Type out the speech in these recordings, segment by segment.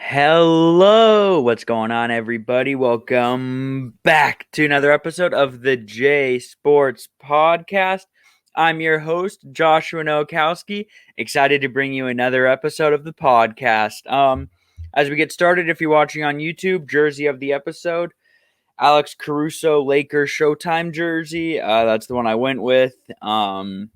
Hello, what's going on, everybody? Welcome back to another episode of the J Sports Podcast. I'm your host, Joshua Nowakowski. Excited to bring you another episode of the podcast. As we get started, if you're watching on YouTube, jersey of the episode, Alex Caruso Lakers Showtime jersey. That's the one I went with. We'll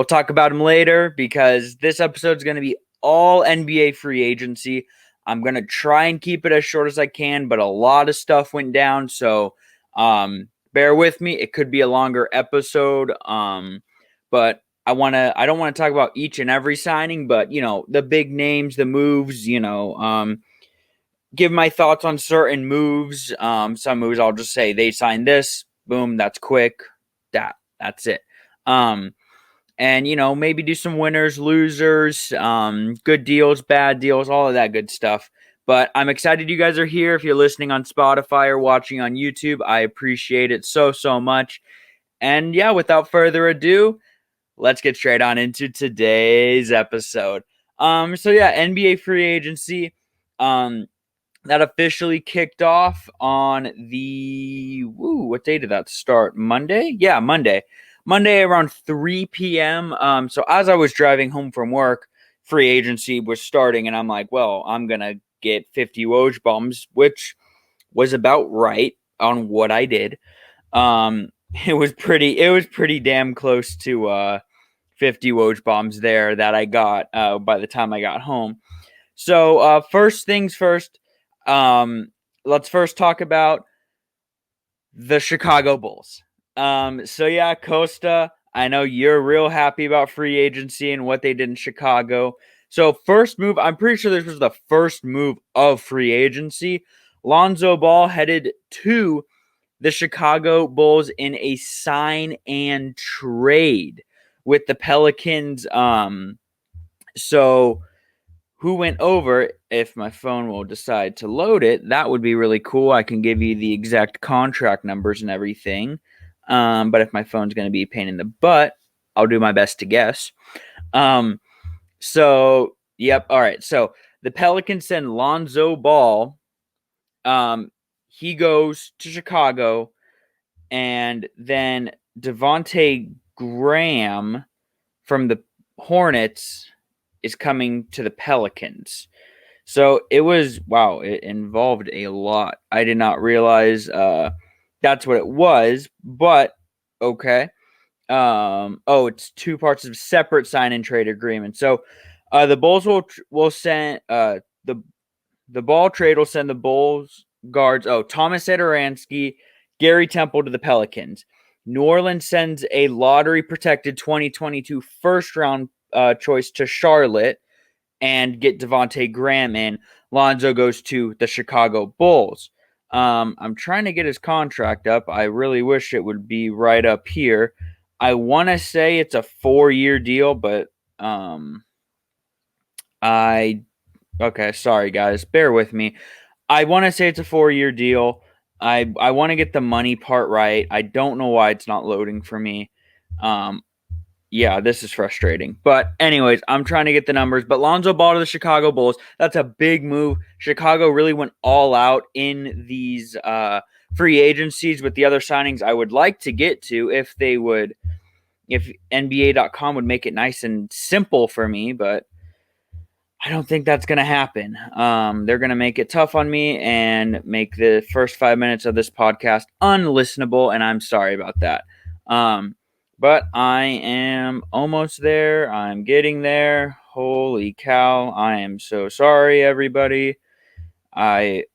talk about him later because this episode is going to be all NBA free agency. I'm going to try and keep it as short as I can, but a lot of stuff went down. So bear with me. It could be a longer episode. But I don't want to talk about each and every signing, but the big names, the moves, give my thoughts on certain moves. Some moves I'll just say they signed this, boom, that's quick. That's it. And maybe do some winners, losers, good deals, bad deals, all of that good stuff. But I'm excited you guys are here. If you're listening on Spotify or watching on YouTube, I appreciate it so much. And yeah, without further ado, let's get straight on into today's episode. NBA free agency that officially kicked off on what day did that start? Monday? Yeah, Monday around 3 p.m. So as I was driving home from work, free agency was starting, and I'm like, well, I'm going to get 50 Woj bombs, which was about right on what I did. It was pretty damn close to 50 Woj bombs there that I got by the time I got home. So first things first, let's first talk about the Chicago Bulls. Costa, I know you're real happy about free agency and what they did in Chicago. So first move, I'm pretty sure this was the first move of free agency. Lonzo Ball headed to the Chicago Bulls in a sign and trade with the Pelicans. So who went over? If my phone will decide to load it, that would be really cool. I can give you the exact contract numbers and everything. But if my phone's going to be a pain in the butt, I'll do my best to guess. Yep. All right. So the Pelicans send Lonzo Ball. He goes to Chicago, and then Devontae Graham from the Hornets is coming to the Pelicans. So it involved a lot. I did not realize that's what it was, but okay. It's two parts of separate sign and trade agreement. So the Bulls will send the ball trade will send the Bulls guards Thomas Satoransky, Gary Temple to the Pelicans. New Orleans sends a lottery protected 2022 first round choice to Charlotte and get Devontae Graham in. Lonzo goes to the Chicago Bulls. I'm trying to get his contract up. I really wish it would be right up here. I want to say it's a 4-year deal, but okay, sorry guys, bear with me. I want to say it's a 4-year deal. I want to get the money part right. I don't know why it's not loading for me. Yeah, this is frustrating. But anyways, I'm trying to get the numbers. But Lonzo Ball to the Chicago Bulls, that's a big move. Chicago really went all out in these free agencies with the other signings I would like to get to if NBA.com would make it nice and simple for me. But I don't think that's going to happen. They're going to make it tough on me and make the first 5 minutes of this podcast unlistenable, and I'm sorry about that. But I am almost there. I'm getting there. Holy cow. I am so sorry, everybody. 4-year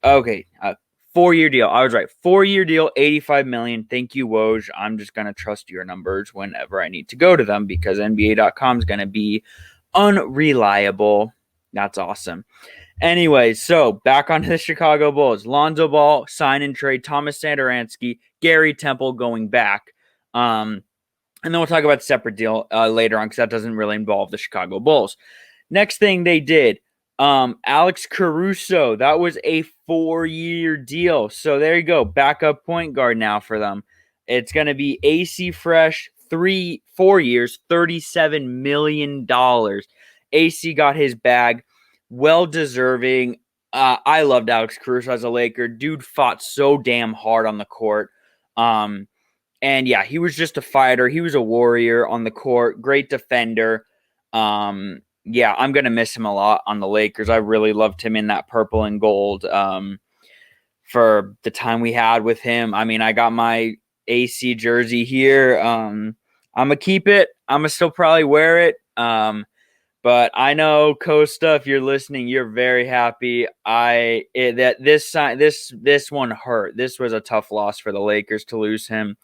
deal. I was right. 4-year deal, $85 million. Thank you, Woj. I'm just going to trust your numbers whenever I need to go to them because NBA.com is going to be unreliable. That's awesome. Anyways, so back onto the Chicago Bulls. Lonzo Ball, sign and trade. Thomas Satoransky, Gary Temple going back. And then we'll talk about the separate deal later on because that doesn't really involve the Chicago Bulls. Next thing they did, Alex Caruso. That was a 4-year deal. So there you go. Backup point guard now for them. It's going to be AC Fresh, 4 years, $37 million. AC got his bag. well deserving. I loved Alex Caruso as a Laker. Dude fought so damn hard on the court. And yeah, he was just a fighter. He was a warrior on the court. Great defender. Yeah, I'm gonna miss him a lot on the Lakers. I really loved him in that purple and gold. For the time we had with him. I mean, I got my AC jersey here. I'm gonna keep it. I'm gonna still probably wear it. But I know Costa, if you're listening, you're very happy. This one hurt. This was a tough loss for the Lakers to lose him.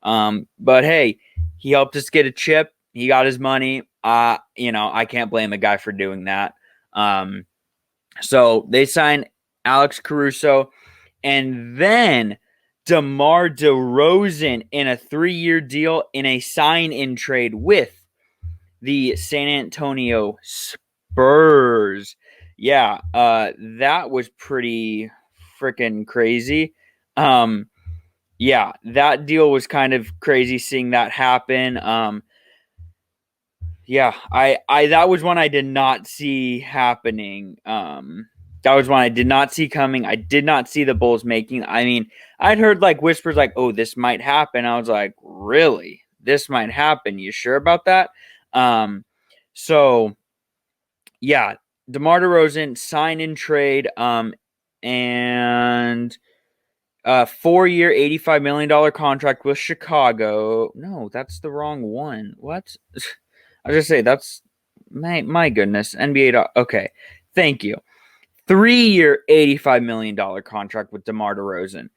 But hey, he helped us get a chip. He got his money. I can't blame a guy for doing that. So they signed Alex Caruso, and then DeMar DeRozan in a 3-year deal in a sign-in trade with the San Antonio Spurs. Yeah, that was pretty freaking crazy. Yeah, that deal was kind of crazy seeing that happen. Yeah, I that was one I did not see happening. That was one I did not see coming. I did not see the Bulls making. I mean, I'd heard like whispers like, "Oh, this might happen." I was like, "Really? This might happen? You sure about that?" So yeah, DeMar DeRozan sign in trade, and 4-year, $85 million contract with Chicago. No, that's the wrong one. What? I was just say that's my goodness. NBA. Okay, thank you. 3-year, $85 million contract with DeMar DeRozan.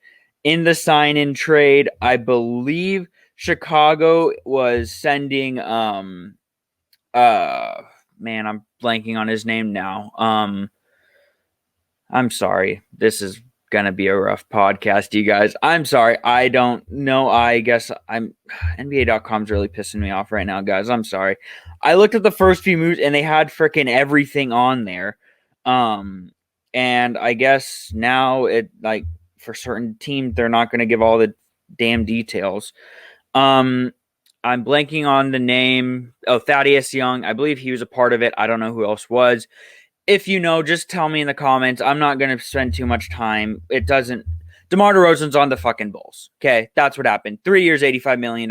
In the sign-in trade, I believe Chicago was sending man, I'm blanking on his name now. I'm sorry. This is gonna be a rough podcast, you guys. I'm sorry. I don't know. I guess I'm NBA.com's really pissing me off right now, guys. I'm sorry. I looked at the first few moves and they had freaking everything on there. And I guess now it like for certain teams they're not gonna give all the damn details. I'm blanking on the name. Oh, Thaddeus Young. I believe he was a part of it. I don't know who else was. If you know, just tell me in the comments. I'm not going to spend too much time. It doesn't. DeMar DeRozan's on the fucking Bulls. Okay, that's what happened. 3 years, $85 million.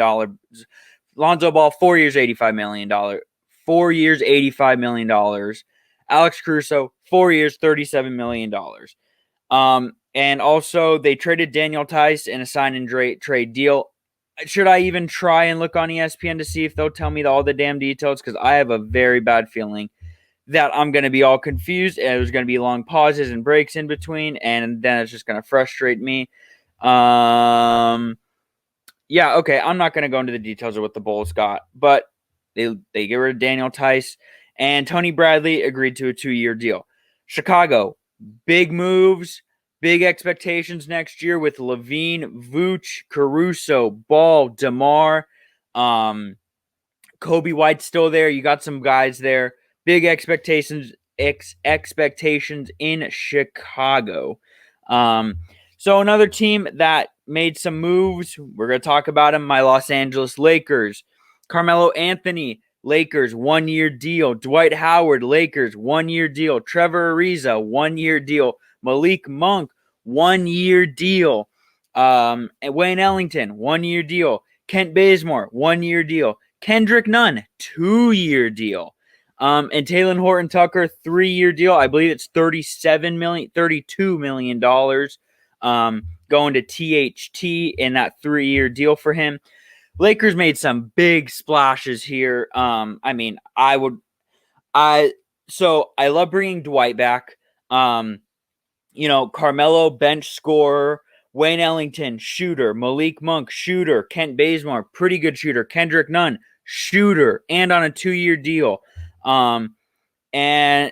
Lonzo Ball, 4 years, $85 million. 4 years, $85 million. Alex Caruso, 4 years, $37 million. And also, they traded Daniel Tice in a sign and trade deal. Should I even try and look on ESPN to see if they'll tell me all the damn details? Because I have a very bad feeling that I'm going to be all confused and there's going to be long pauses and breaks in between, and then it's just going to frustrate me. Yeah, okay, I'm not going to go into the details of what the Bulls got, but they get rid of Daniel Tice, and Tony Bradley agreed to a 2-year deal. Chicago, big moves, big expectations next year with Levine, Vooch, Caruso, Ball, DeMar, Kobe White's still there. You got some guys there. Big expectations in Chicago. So another team that made some moves, we're going to talk about them, my Los Angeles Lakers. Carmelo Anthony, Lakers, 1-year deal. Dwight Howard, Lakers, 1-year deal. Trevor Ariza, 1-year deal. Malik Monk, 1-year deal. And Wayne Ellington, 1-year deal. Kent Bazemore, 1-year deal. Kendrick Nunn, 2-year deal. And Talen Horton Tucker, 3-year deal. I believe it's $32 million going to THT in that 3-year deal for him. Lakers made some big splashes here. I mean, I love bringing Dwight back. Carmelo, bench scorer. Wayne Ellington, shooter. Malik Monk, shooter. Kent Bazemore, pretty good shooter. Kendrick Nunn, shooter, and on a 2-year deal. Those are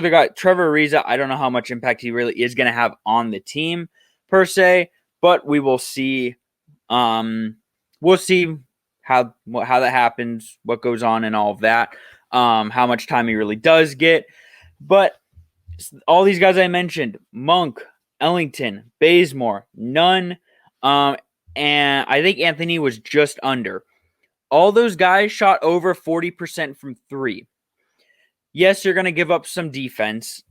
the guys. Trevor Ariza, I don't know how much impact he really is going to have on the team per se, but we will see. We'll see how that happens, what goes on, and all of that. How much time he really does get, but all these guys I mentioned: Monk, Ellington, Bazemore, Nunn, and I think Anthony was just under. All those guys shot over 40% from 3. Yes, you're going to give up some defense,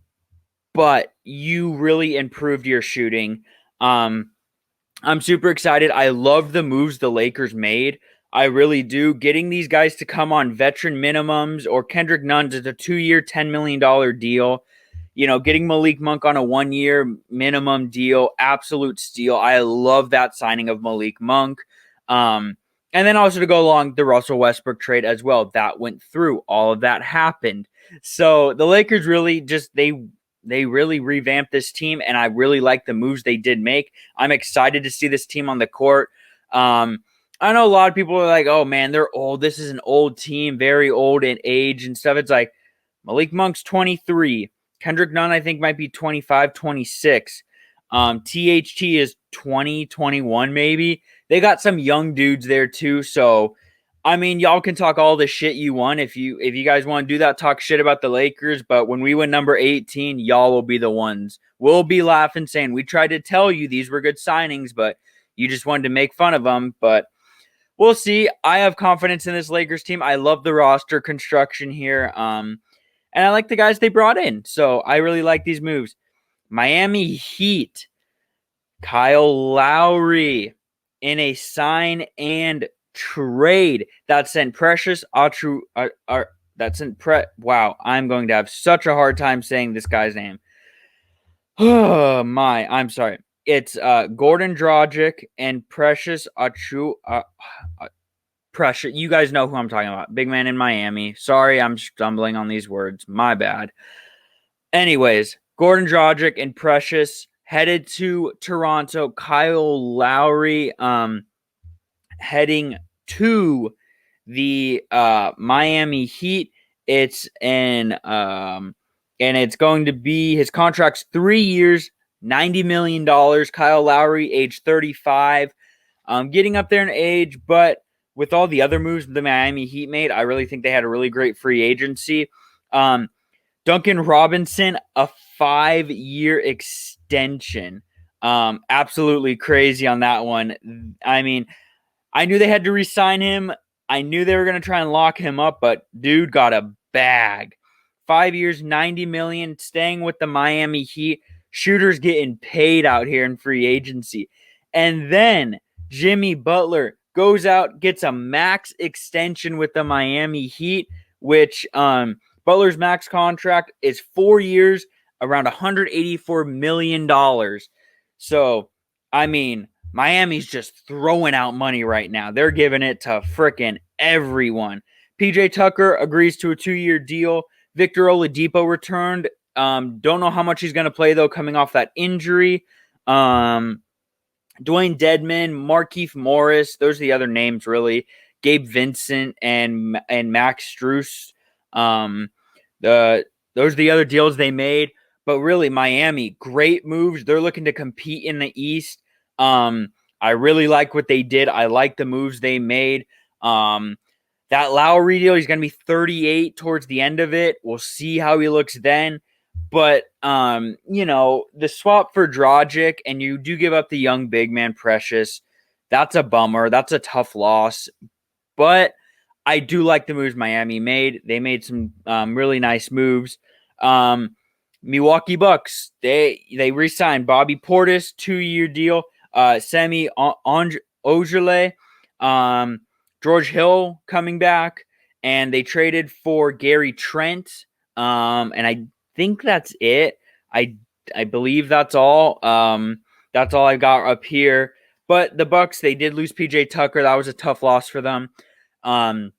but you really improved your shooting. I'm super excited. I love the moves the Lakers made. I really do. Getting these guys to come on veteran minimums, or Kendrick Nunn's is a 2-year, $10 million deal. Getting Malik Monk on a 1-year minimum deal, absolute steal. I love that signing of Malik Monk. And then also to go along the Russell Westbrook trade as well. That went through. All of that happened. So the Lakers really they really revamped this team, and I really like the moves they did make. I'm excited to see this team on the court. I know a lot of people are like, oh man, they're old. This is an old team, very old in age and stuff. It's like Malik Monk's 23. Kendrick Nunn, I think, might be 25, 26. THT is 20, 21 maybe. They got some young dudes there too. So, I mean, y'all can talk all the shit you want. If you guys want to do that, talk shit about the Lakers. But when we win number 18, y'all will be the ones. We'll be laughing saying, we tried to tell you these were good signings, but you just wanted to make fun of them. But we'll see. I have confidence in this Lakers team. I love the roster construction here. And I like the guys they brought in. So I really like these moves. Miami Heat, Kyle Lowry in a sign and trade that sent Precious Atru. That sent Wow, I'm going to have such a hard time saying this guy's name. Oh my, I'm sorry. It's Gordon Dragic and Precious Atru. Precious, you guys know who I'm talking about. Big man in Miami. Sorry, I'm stumbling on these words. My bad. Anyways, Gordon Dragic and Precious headed to Toronto. Kyle Lowry heading to the Miami Heat. It's and it's going to be, his contract's 3 years, $90 million. Kyle Lowry, age 35. Getting up there in age, but with all the other moves the Miami Heat made, I really think they had a really great free agency. Duncan Robinson, a 5-year extension. Absolutely crazy on that one. I mean, I knew they had to re-sign him. I knew they were going to try and lock him up, but dude got a bag. 5 years, $90 million, staying with the Miami Heat. Shooters getting paid out here in free agency. And then Jimmy Butler goes out, gets a max extension with the Miami Heat, which Butler's max contract is 4 years, around $184 million. So, I mean, Miami's just throwing out money right now. They're giving it to frickin' everyone. PJ Tucker agrees to a 2-year deal. Victor Oladipo returned. Don't know how much he's going to play, though, coming off that injury. Dwayne Dedman, Markieff Morris, those are the other names, really. Gabe Vincent and Max Strus. Those are the other deals they made. But really, Miami, great moves. They're looking to compete in the East. I really like what they did. I like the moves they made. That Lowry deal, he's going to be 38 towards the end of it. We'll see how he looks then. But, the swap for Dragic, and you do give up the young big man Precious. That's a bummer. That's a tough loss. But I do like the moves Miami made. They made some really nice moves. Milwaukee Bucks, they re-signed Bobby Portis, 2-year deal. Semi Ojeleye, George Hill coming back, and they traded for Gary Trent. And I think that's it. I believe that's all. That's all I got up here. But the Bucks, they did lose PJ Tucker. That was a tough loss for them. And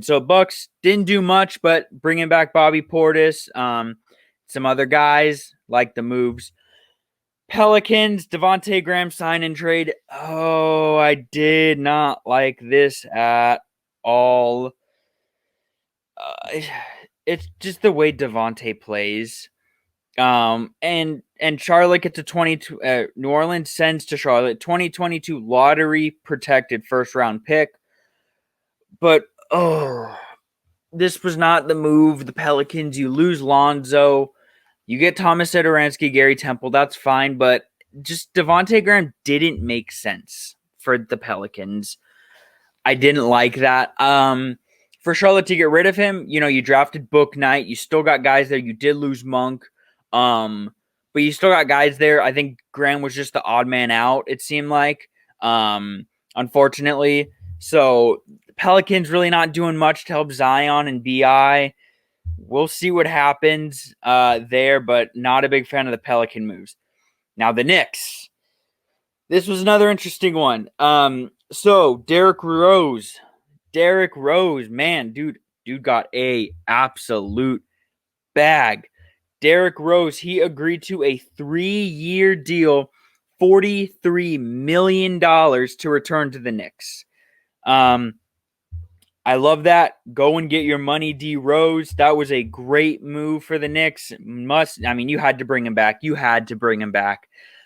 so Bucks didn't do much, but bringing back Bobby Portis, some other guys like the moves. Pelicans, Devontae Graham sign and trade. Oh, I did not like this at all. It's just the way Devontae plays. And Charlotte gets a 22. New Orleans sends to Charlotte 2022 lottery protected first round pick. But this was not the move. The Pelicans, you lose Lonzo, you get Thomas Satoransky, Gary Temple. That's fine, but just Devontae Graham didn't make sense for the Pelicans. I didn't like that. for Charlotte to get rid of him, you drafted Book Knight. You still got guys there. You did lose Monk. But you still got guys there. I think Graham was just the odd man out, it seemed like, unfortunately. So Pelicans really not doing much to help Zion and BI. We'll see what happens there, but not a big fan of the Pelican moves. Now the Knicks. This was another interesting one. So Derrick Rose, man, dude got a absolute bag. Derrick Rose, he agreed to a 3-year deal, $43 million to return to the Knicks. I love that. Go and get your money, D Rose. That was a great move for the Knicks. You had to bring him back.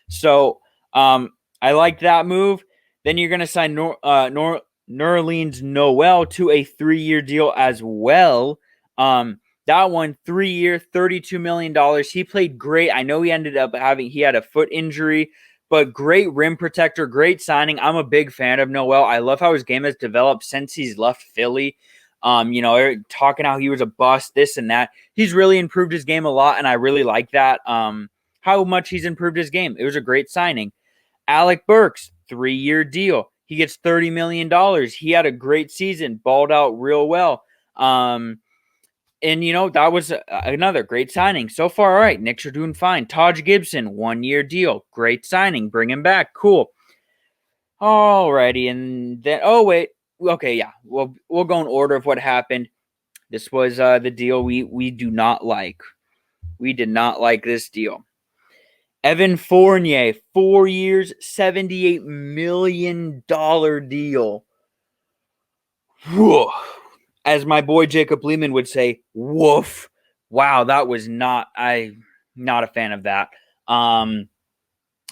So, I like that move. Then you're going to sign Nerlens Noel to a 3-year deal as well. That one, 3-year, $32 million. He played great. I know he ended up he had a foot injury, but great rim protector, great signing. I'm a big fan of Noel. I love how his game has developed since he's left Philly. Talking how he was a bust, this and that. He's really improved his game a lot, and I really like that. How much he's improved his game. It was a great signing. Alec Burks, 3-year deal. He gets $30 million. He had a great season, balled out real well. And, that was another great signing. So far, all right, Knicks are doing fine. Taj Gibson, 1-year deal. Great signing. Bring him back. Cool. Alrighty, and then, okay, yeah. We'll go in order of what happened. This was the deal we do not like. We did not like this deal. Evan Fournier, 4 years, $78 million deal. Whew. As my boy Jacob Lehman would say, woof. Wow, that was not a fan of that.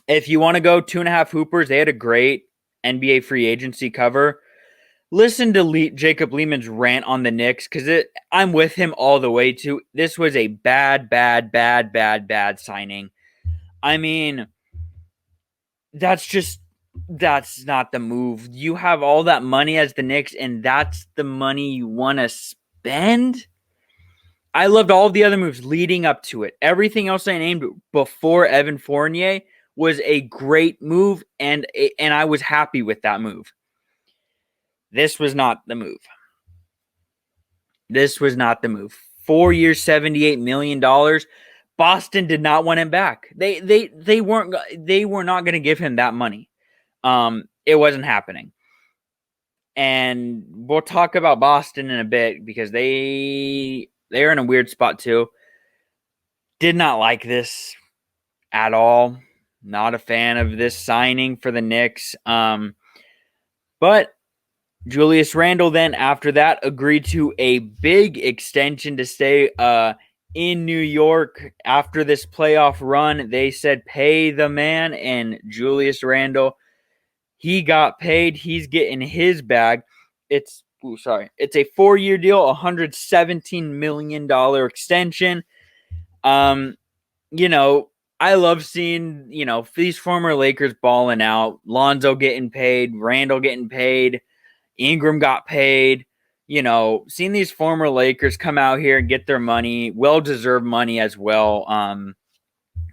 If you want to go 2.5 Hoopers, they had a great NBA free agency cover. Listen to Jacob Lehman's rant on the Knicks, because I'm with him all the way to this was a bad signing. I mean, that's not the move. You have all that money as the Knicks, and that's the money you want to spend? I loved all the other moves leading up to it. Everything else I named before Evan Fournier was a great move, and I was happy with that move. This was not the move. 4 years, $78 million. Boston did not want him back. They were not going to give him that money. It wasn't happening. And we'll talk about Boston in a bit because they're in a weird spot too. Did not like this at all. Not a fan of this signing for the Knicks. But Julius Randle then after that agreed to a big extension to stay in New York after this playoff run. They said pay the man, and Julius Randle, he got paid. He's getting his bag. It's a 4-year deal, $117 million extension. I love seeing, these former Lakers balling out. Lonzo getting paid, Randall getting paid, Ingram got paid. Seeing these former Lakers come out here and get their money, well-deserved money as well.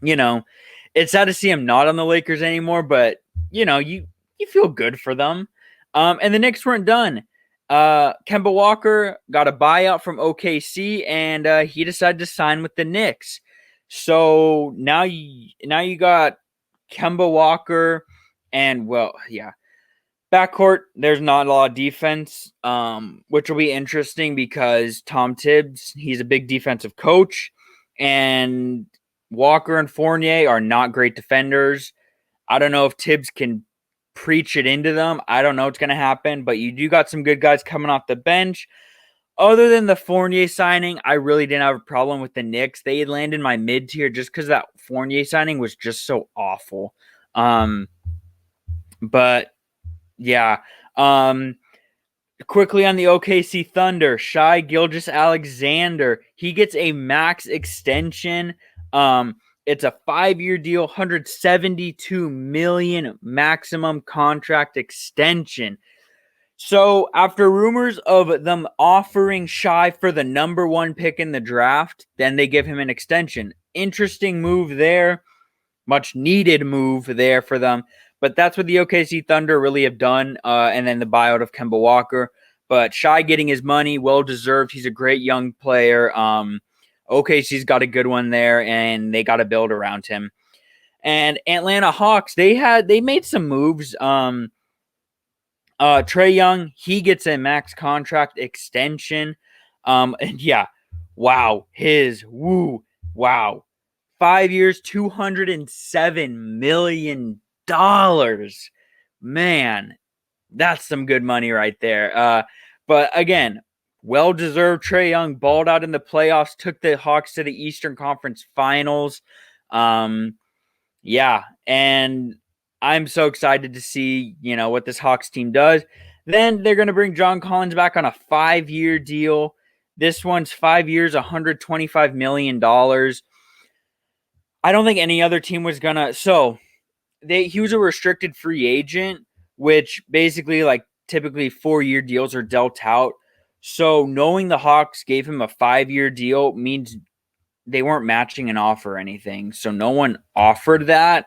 It's sad to see him not on the Lakers anymore, but, you feel good for them. And the Knicks weren't done. Kemba Walker got a buyout from OKC, and he decided to sign with the Knicks. So now you got Kemba Walker and, backcourt, there's not a lot of defense, which will be interesting because Tom Tibbs, he's a big defensive coach, and Walker and Fournier are not great defenders. I don't know if Tibbs can preach it into them. I don't know what's going to happen, but you do got some good guys coming off the bench. Other than the Fournier signing, I really didn't have a problem with the Knicks. They landed my mid-tier just because that Fournier signing was just so awful. But yeah. Quickly on the OKC Thunder, Shai Gilgeous-Alexander, he gets a max extension. It's a 5-year deal, $172 million maximum contract extension. So after rumors of them offering Shy for the number 1 pick in the draft, then they give him an extension. Interesting move there. Much needed move there for them. But that's what the OKC Thunder really have done. And then the buyout of Kemba Walker. But Shy getting his money, well deserved. He's a great young player. OKC's got a good one there, and they got to build around him. And Atlanta Hawks, they made some moves. Trae Young, he gets a max contract extension. And yeah, wow, wow. 5 years, $207 million. Man, that's some good money right there. But again, well-deserved. Trae Young balled out in the playoffs, took the Hawks to the Eastern Conference Finals. Yeah, and I'm so excited to see, what this Hawks team does. Then they're going to bring John Collins back on a 5-year deal. This one's 5 years, $125 million. I don't think any other team was going to. So he was a restricted free agent, which basically, like, typically 4-year deals are dealt out. So knowing the Hawks gave him a 5-year deal means they weren't matching an offer or anything. So no one offered that.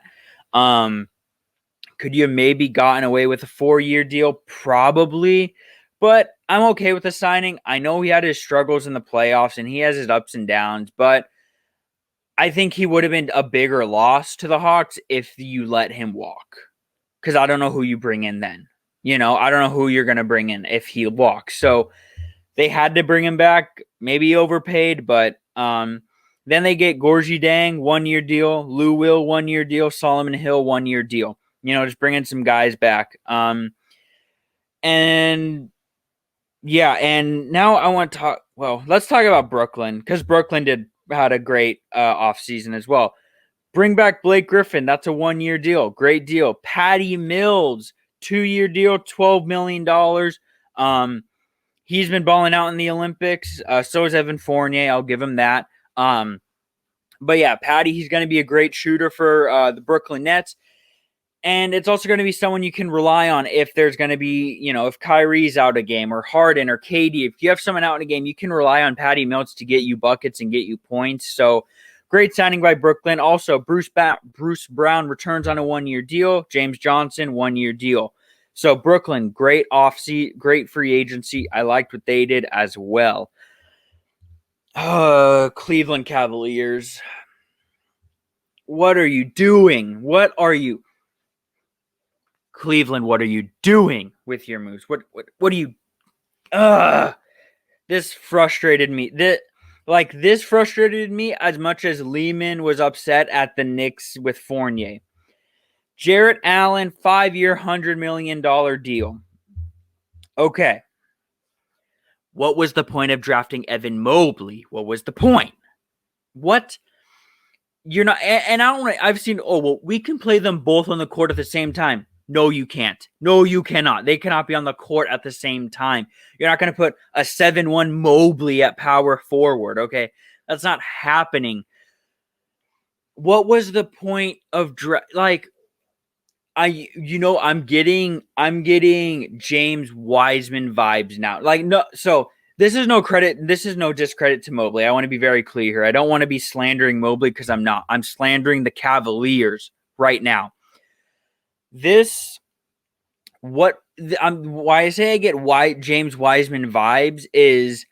Could you have maybe gotten away with a 4-year deal? Probably. But I'm okay with the signing. I know he had his struggles in the playoffs and he has his ups and downs, but I think he would have been a bigger loss to the Hawks if you let him walk. Because I don't know who you bring in then. I don't know who you're going to bring in if he walks. So they had to bring him back, maybe overpaid, but then they get Gorgie Dang, 1-year deal, Lou Will, 1-year deal, Solomon Hill, 1-year deal. Just bringing some guys back. And yeah, and now I want to talk. Well, let's talk about Brooklyn because Brooklyn had a great offseason as well. Bring back Blake Griffin. That's a 1-year deal. Great deal. Patty Mills, 2-year deal, $12 million. He's been balling out in the Olympics. So is Evan Fournier. I'll give him that. But yeah, Patty, he's going to be a great shooter for the Brooklyn Nets. And it's also going to be someone you can rely on if there's going to be, if Kyrie's out a game or Harden or KD. If you have someone out in a game, you can rely on Patty Mills to get you buckets and get you points. So great signing by Brooklyn. Also, Bruce Brown returns on a 1-year deal. James Johnson, 1-year deal. So Brooklyn, great great free agency. I liked what they did as well. Cleveland Cavaliers. What are you doing? Cleveland, what are you doing with your moves? What are you? This frustrated me. This frustrated me as much as Lehman was upset at the Knicks with Fournier. Jarrett Allen, 5-year, $100 million deal. Okay. What was the point of drafting Evan Mobley? What was the point? What? You're not, and I don't. I've seen. Oh well, we can play them both on the court at the same time. No, you can't. No, you cannot. They cannot be on the court at the same time. You're not going to put a 7-1 Mobley at power forward. Okay, that's not happening. What was the point of I'm getting James Wiseman vibes now. No, so this is no credit. This is no discredit to Mobley. I want to be very clear here. I don't want to be slandering Mobley because I'm not. I'm slandering the Cavaliers right now. Why I say I get James Wiseman vibes is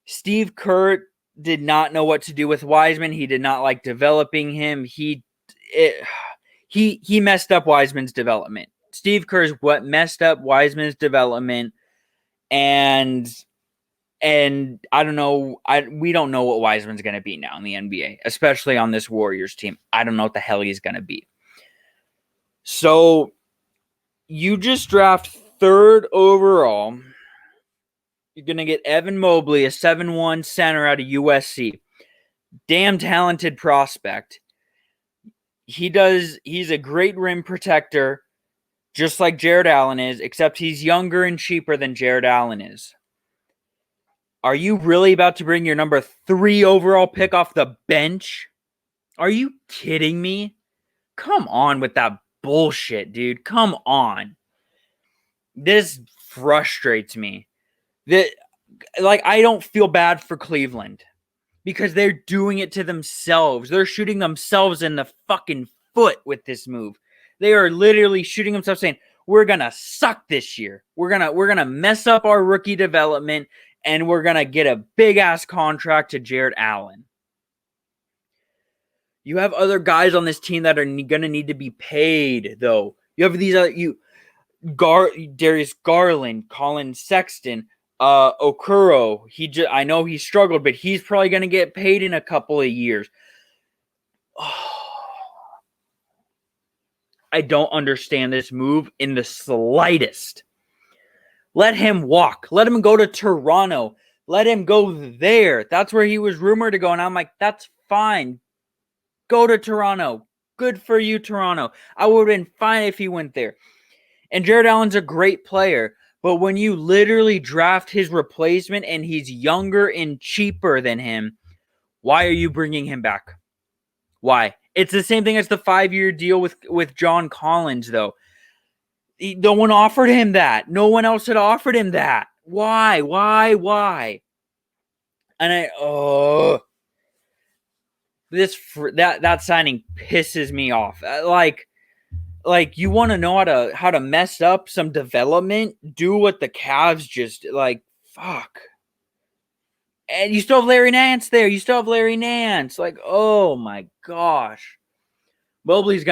Steve Kerr did not know what to do with Wiseman. He did not like developing him. He messed up Wiseman's development. Steve Kerr's what messed up Wiseman's development, and I don't know. We don't know what Wiseman's going to be now in the NBA, especially on this Warriors team. I don't know what the hell he's going to be. So you just draft 3rd overall. You're going to get Evan Mobley, a 7-1 center out of USC. Damn talented prospect. He's a great rim protector, just like Jarrett Allen is, except he's younger and cheaper than Jarrett Allen is. Are you really about to bring your number 3 overall pick off the bench? Are you kidding me? Come on with that bullshit, dude. Come on. This frustrates me. That, like, I don't feel bad for Cleveland because they're doing it to themselves. They're shooting themselves in the fucking foot with this move. They are literally shooting themselves, saying, we're gonna suck this year. We're gonna mess up our rookie development, and we're gonna get a big ass contract to Jared Allen. You have other guys on this team that are gonna need to be paid, though. You have these other Darius Garland, Colin Sexton, Okuro. I know he struggled, but he's probably gonna get paid in a couple of years. I don't understand this move in the slightest. Let him walk. Let him go to Toronto. Let him go there. That's where he was rumored to go. And I'm like, that's fine. Go to Toronto. Good for you, Toronto. I would have been fine if he went there. And Jared Allen's a great player. But when you literally draft his replacement and he's younger and cheaper than him, why are you bringing him back? Why? It's the same thing as the 5-year deal with John Collins, though. No one offered him that. No one else had offered him that. Why? And that signing pisses me off. Like you want to know how to mess up some development? Do what the Cavs just fuck. And you still have Larry Nance there. Like, oh my gosh. Mobley's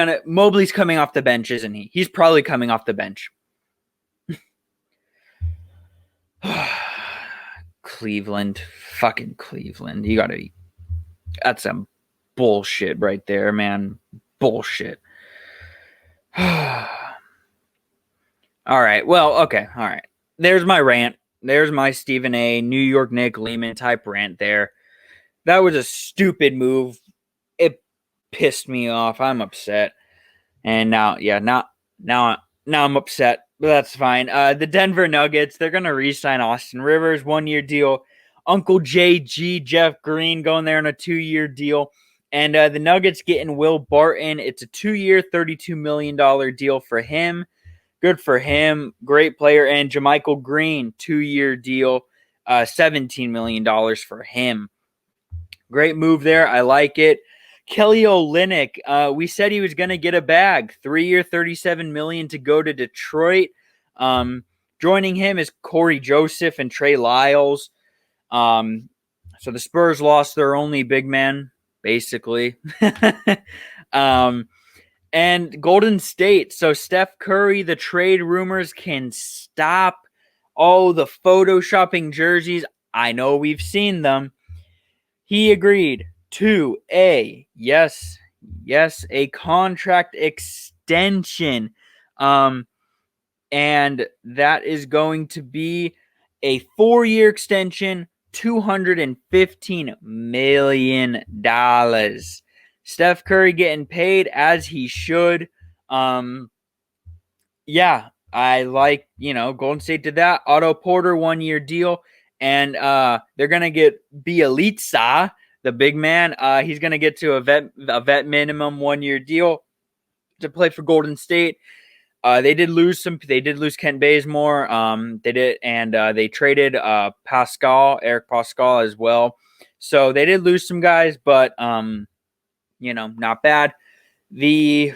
coming off the bench, isn't he? He's probably coming off the bench. Cleveland. Fucking Cleveland. You gotta be. That's some bullshit right there, man. Bullshit. All right. Well, okay. All right. There's my rant. There's my Stephen A. New York Nick Lehman type rant there. That was a stupid move. It pissed me off. I'm upset. And now I'm upset. But that's fine. The Denver Nuggets, they're going to re-sign Austin Rivers, 1-year deal. Uncle JG, Jeff Green, going there on a 2-year deal. And the Nuggets getting Will Barton. It's a 2-year, $32 million deal for him. Good for him. Great player. And JaMychal Green, 2-year deal, $17 million for him. Great move there. I like it. Kelly Olynyk, we said he was going to get a bag. 3-year, $37 million to go to Detroit. Joining him is Corey Joseph and Trey Lyles. So the Spurs lost their only big man, basically. And Golden State. So Steph Curry, the trade rumors can stop. Oh, the photoshopping jerseys. I know we've seen them. He agreed to a contract extension. And that is going to be a 4-year extension, $215 million. Steph Curry getting paid as he should. Yeah, I like, Golden State did that. Otto Porter, 1-year deal. And they're going to get Bielitsa, the big man. He's going to get to a vet minimum 1-year deal to play for Golden State. They did lose Kent Bazemore. They did, and they traded Eric Pascal as well. So they did lose some guys, but not bad. The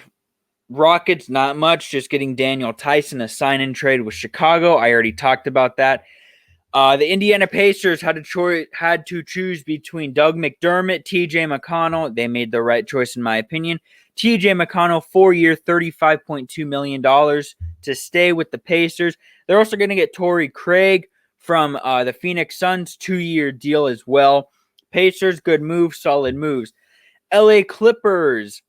Rockets, not much, just getting Daniel Tyson, a sign-in trade with Chicago. I already talked about that. The Indiana Pacers had to choose between Doug McDermott, TJ McConnell. They made the right choice, in my opinion. TJ McConnell, 4-year, $35.2 million to stay with the Pacers. They're also going to get Torrey Craig from the Phoenix Suns, 2-year deal as well. Pacers, good move, solid moves. LA Clippers,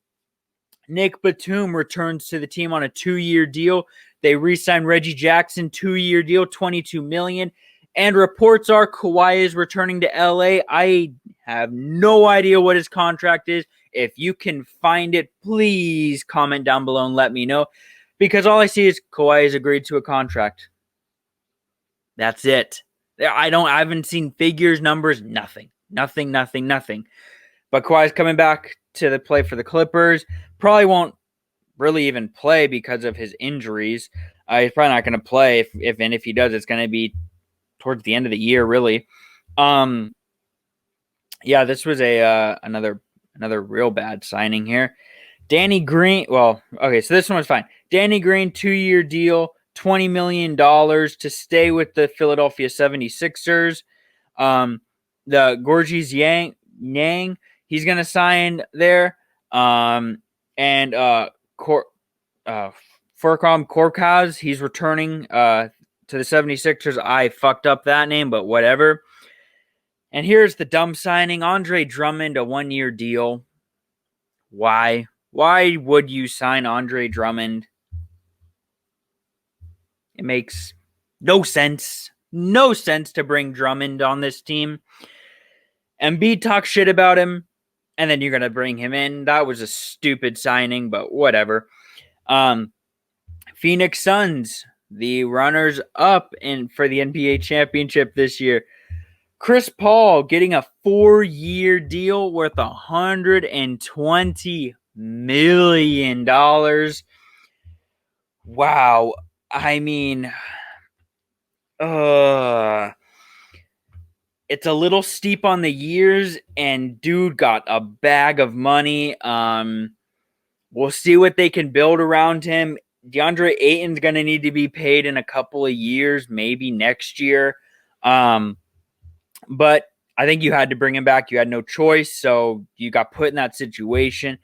Nick Batum returns to the team on a 2-year deal. They re-signed Reggie Jackson, 2-year deal, $22 million. And reports are Kawhi is returning to LA. I have no idea what his contract is. If you can find it, please comment down below and let me know. Because all I see is Kawhi has agreed to a contract. That's it. I haven't seen figures, numbers, nothing. Nothing. But Kawhi's coming back to the play for the Clippers. Probably won't really even play because of his injuries. He's probably not going to play. If he does, it's going to be towards the end of the year, really. Um, yeah, this was a another real bad signing here. Danny Green. Well, okay, so this one was fine. Danny Green, 2-year deal, $20 million to stay with the Philadelphia 76ers. The Gorgis Yang, he's gonna sign there. And Furkan Korkaz, he's returning to the 76ers. I fucked up that name, but whatever. And here's the dumb signing: Andre Drummond, a 1-year deal. Why? Why would you sign Andre Drummond? It makes no sense. No sense to bring Drummond on this team. Embiid talks shit about him, and then you're going to bring him in. That was a stupid signing, but whatever. Phoenix Suns, the runners up for the NBA championship this year. Chris Paul getting a 4-year deal worth $120 million. Wow. I mean, it's a little steep on the years, and dude got a bag of money. We'll see what they can build around him. DeAndre Ayton's going to need to be paid in a couple of years, maybe next year. But I think you had to bring him back. You had no choice, so you got put in that situation.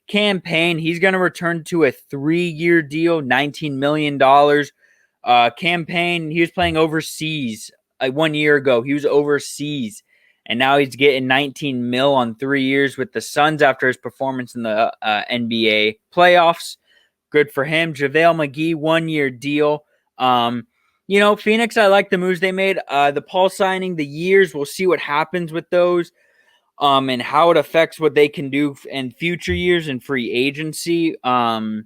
Cam Payne, he's going to return to a 3-year deal, $19 million. Cam Payne, he was playing overseas 1 year ago. He was overseas, and now he's getting 19 mil on 3 years with the Suns after his performance in the NBA playoffs. Good for him. JaVale McGee, 1-year deal. Phoenix, I like the moves they made. The Paul signing, the years, we'll see what happens with those. And how it affects what they can do in future years in free agency. But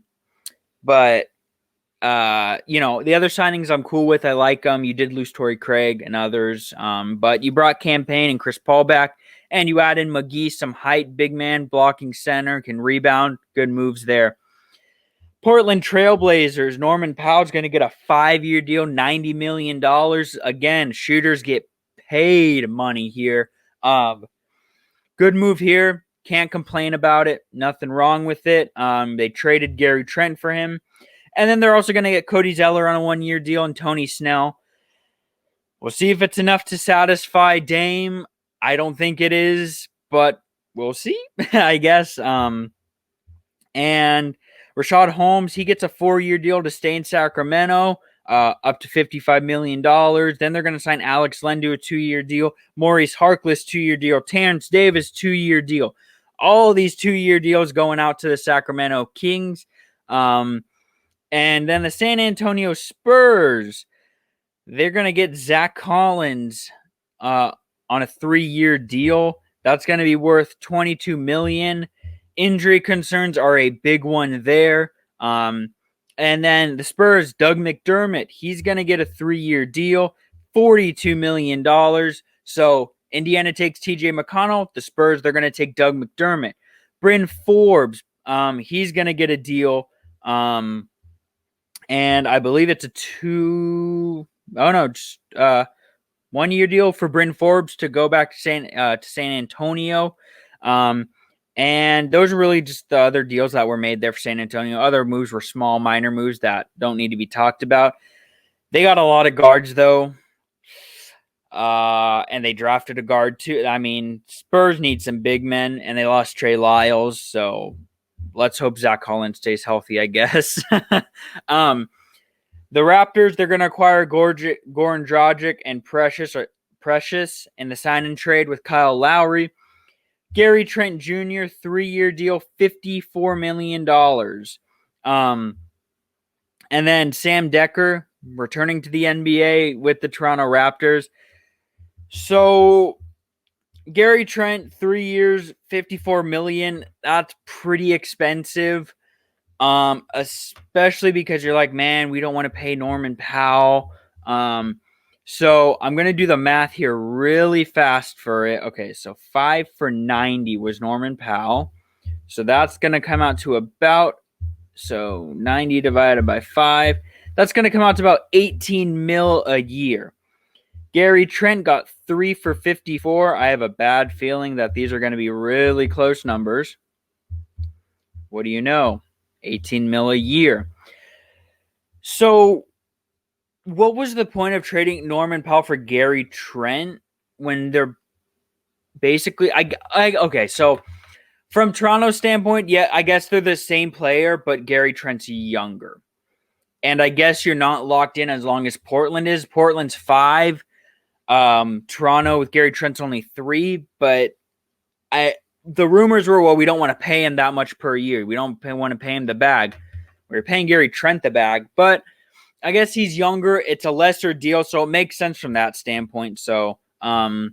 the other signings I'm cool with. I like them. You did lose Torrey Craig and others. But you brought Cam Payne and Chris Paul back, and you add in McGee, some height, big man, blocking center, can rebound. Good moves there. Portland Trailblazers, Norman Powell's going to get a 5-year deal, $90 million. Again, shooters get paid money here. Good move here. Can't complain about it. Nothing wrong with it. They traded Gary Trent for him. And then they're also going to get Cody Zeller on a 1-year deal and Tony Snell. We'll see if it's enough to satisfy Dame. I don't think it is, but we'll see, I guess. And Rashad Holmes, he gets a 4-year deal to stay in Sacramento, up to $55 million. Then they're going to sign Alex Len to a 2-year deal. Maurice Harkless, 2-year deal. Terrence Davis, 2-year deal. All these 2-year deals going out to the Sacramento Kings. And then the San Antonio Spurs, they're going to get Zach Collins on a 3-year deal. That's going to be worth $22 million. Injury concerns are a big one there. And then the Spurs, Doug McDermott, he's going to get a 3-year deal, $42 million. So Indiana takes TJ McConnell. The Spurs, they're going to take Doug McDermott. Bryn Forbes, he's going to get a deal. And I believe it's a 1-year deal for Bryn Forbes to go back to San Antonio. And those are really just the other deals that were made there for San Antonio. Other moves were small, minor moves that don't need to be talked about. They got a lot of guards, though. And they drafted a guard, too. I mean, Spurs need some big men, and they lost Trey Lyles. So let's hope Zach Collins stays healthy, I guess. The Raptors, they're going to acquire Goran Dragic and Precious in the sign-and trade with Kyle Lowry. Gary Trent Jr., 3-year deal, $54 million. And then Sam Dekker returning to the NBA with the Toronto Raptors. So Gary Trent, 3 years, $54 million. That's pretty expensive. Especially because you're like, man, we don't want to pay Norman Powell. So I'm going to do the math here really fast for it. Okay, so 5 for 90 was Norman Powell. So that's going to come out to about, so 90 divided by 5. That's going to come out to about 18 mil a year. Gary Trent got 3 for 54. I have a bad feeling that these are going to be really close numbers. What do you know? 18 mil a year. So, what was the point of trading Norman Powell for Gary Trent when they're basically okay, so from Toronto's standpoint, yeah, I guess they're the same player, but Gary Trent's younger. And I guess you're not locked in as long as Portland is. Portland's 5. Toronto with Gary Trent's only 3, but the rumors were, well, we don't want to pay him that much per year. We don't want to pay him the bag. We're paying Gary Trent the bag, but I guess he's younger. It's a lesser deal, so it makes sense from that standpoint. So I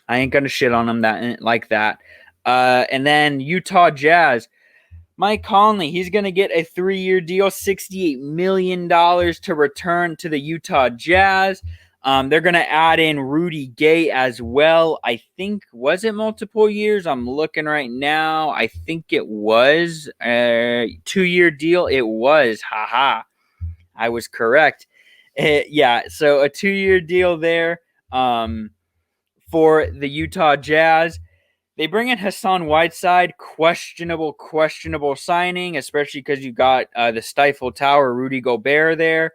ain't gonna shit on him like that. And then Utah Jazz, Mike Conley, he's gonna get a 3-year deal, $68 million to return to the Utah Jazz. They're going to add in Rudy Gay as well. I think, was it multiple years? I'm looking right now. I think it was a 2-year deal. It was. Haha. I was correct. Yeah, so a 2-year deal there for the Utah Jazz. They bring in Hassan Whiteside, questionable signing, especially because you got the Stifle Tower, Rudy Gobert there.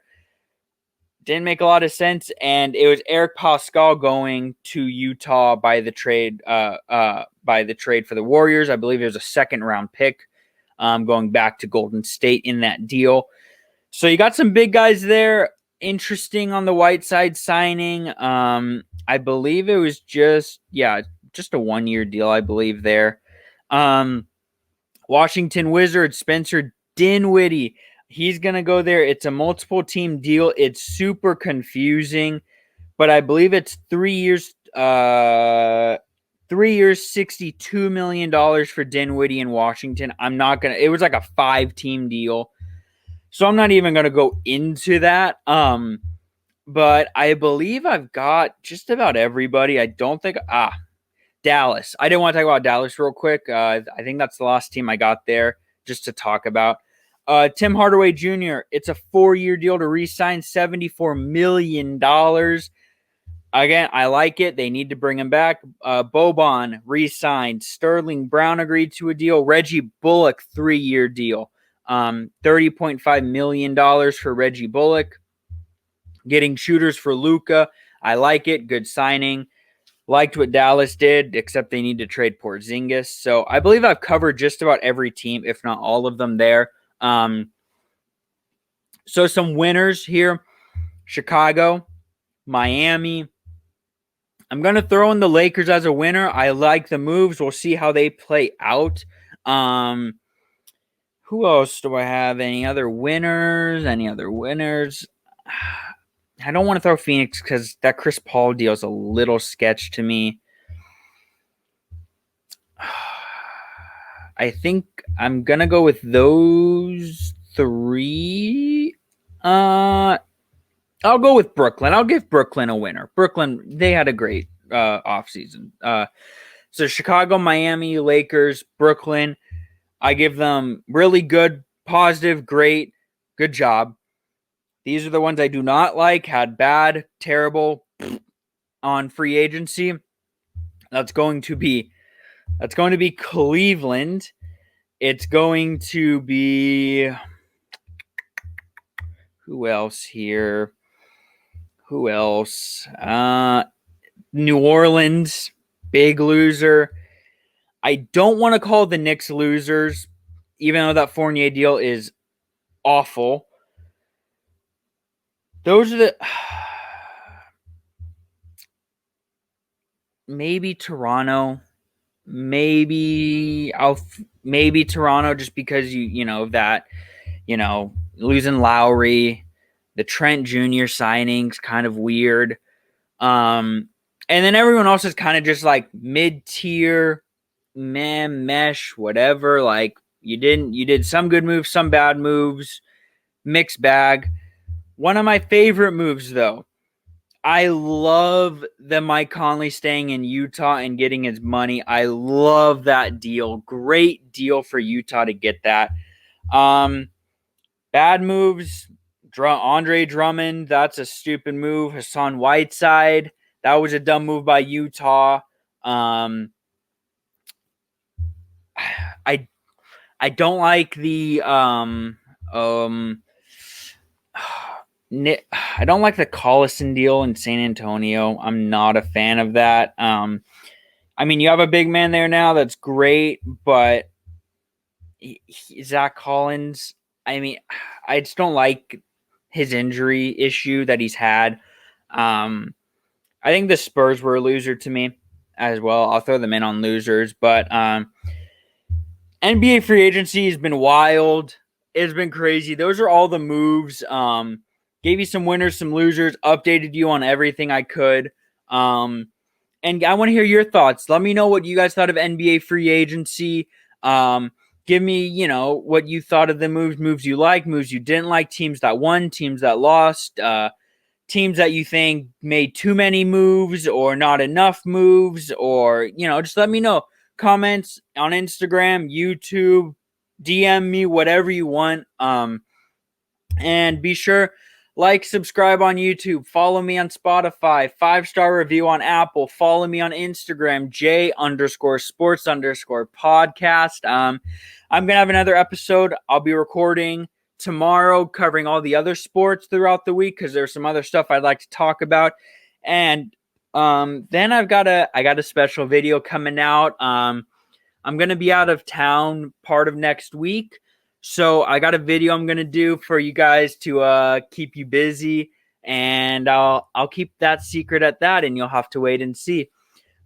Didn't make a lot of sense, and it was Eric Pascal going to Utah by the trade for the Warriors. I believe it was a 2nd-round pick going back to Golden State in that deal. So you got some big guys there. Interesting on the Whiteside signing. I believe it was just a 1-year deal, I believe there. Washington Wizards, Spencer Dinwiddie. He's going to go there. It's a multiple team deal. It's super confusing, but I believe it's 3 years, $62 million for Dinwiddie in Washington. It was like a 5-team deal. So I'm not even going to go into that. But I believe I've got just about everybody. I don't think, Dallas. I didn't want to talk about Dallas real quick. I think that's the last team I got there just to talk about. Tim Hardaway Jr., it's a 4-year deal to re-sign $74 million. Again, I like it. They need to bring him back. Boban re-signed. Sterling Brown agreed to a deal. Reggie Bullock, 3-year deal. $30.5 million for Reggie Bullock. Getting shooters for Luka. I like it. Good signing. Liked what Dallas did, except they need to trade Porzingis. So I believe I've covered just about every team, if not all of them there. So some winners here. Chicago, Miami. I'm going to throw in the Lakers as a winner. I like the moves. We'll see how they play out. Who else do I have? Any other winners? I don't want to throw Phoenix because that Chris Paul deal is a little sketch to me. I think I'm going to go with those 3. I'll go with Brooklyn. I'll give Brooklyn a winner. Brooklyn, they had a great offseason. So Chicago, Miami, Lakers, Brooklyn, I give them really good, positive, great, good job. These are the ones I do not like, had bad, terrible on free agency. That's going to be Cleveland. It's going to be who else here? Who else? New Orleans, big loser. I don't want to call the Knicks losers, even though that Fournier deal is awful. Those are the maybe Toronto. Maybe Toronto just because losing Lowry, the Trent Jr. signings kind of weird. And then everyone else is kind of just like mid-tier, mesh, whatever. Like you did some good moves, some bad moves, mixed bag. One of my favorite moves though, I love the Mike Conley staying in Utah and getting his money. I love that deal. Great deal for Utah to get that. Bad moves. Andre Drummond, that's a stupid move. Hassan Whiteside, that was a dumb move by Utah. I I don't like the I don't like the Collison deal in San Antonio. I'm not a fan of that. I mean, you have a big man there now. That's great, but Zach Collins. I mean, I just don't like his injury issue that he's had. I think the Spurs were a loser to me as well. I'll throw them in on losers, but NBA free agency has been wild. It's been crazy. Those are all the moves. Gave you some winners, some losers, updated you on everything I could. And I want to hear your thoughts. Let me know what you guys thought of NBA free agency. Give me, what you thought of the moves you like, moves you didn't like, teams that won, teams that lost, teams that you think made too many moves or not enough moves, or, just let me know. Comments on Instagram, YouTube, DM me, whatever you want. And be sure, like, subscribe on YouTube, follow me on Spotify, 5-star review on Apple, follow me on Instagram, J_sports_podcast. I'm gonna have another episode I'll be recording tomorrow covering all the other sports throughout the week, because there's some other stuff I'd like to talk about. And then I got a special video coming out. I'm gonna be out of town part of next week, so I got a video I'm gonna do for you guys to keep you busy, and I'll keep that secret at that, and you'll have to wait and see.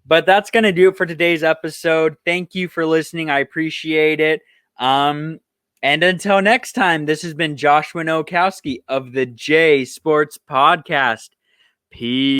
But that's gonna do it for today's episode. Thank you for listening. I appreciate it. And until next time, this has been Joshua Nowakowski of the J Sports Podcast. Peace.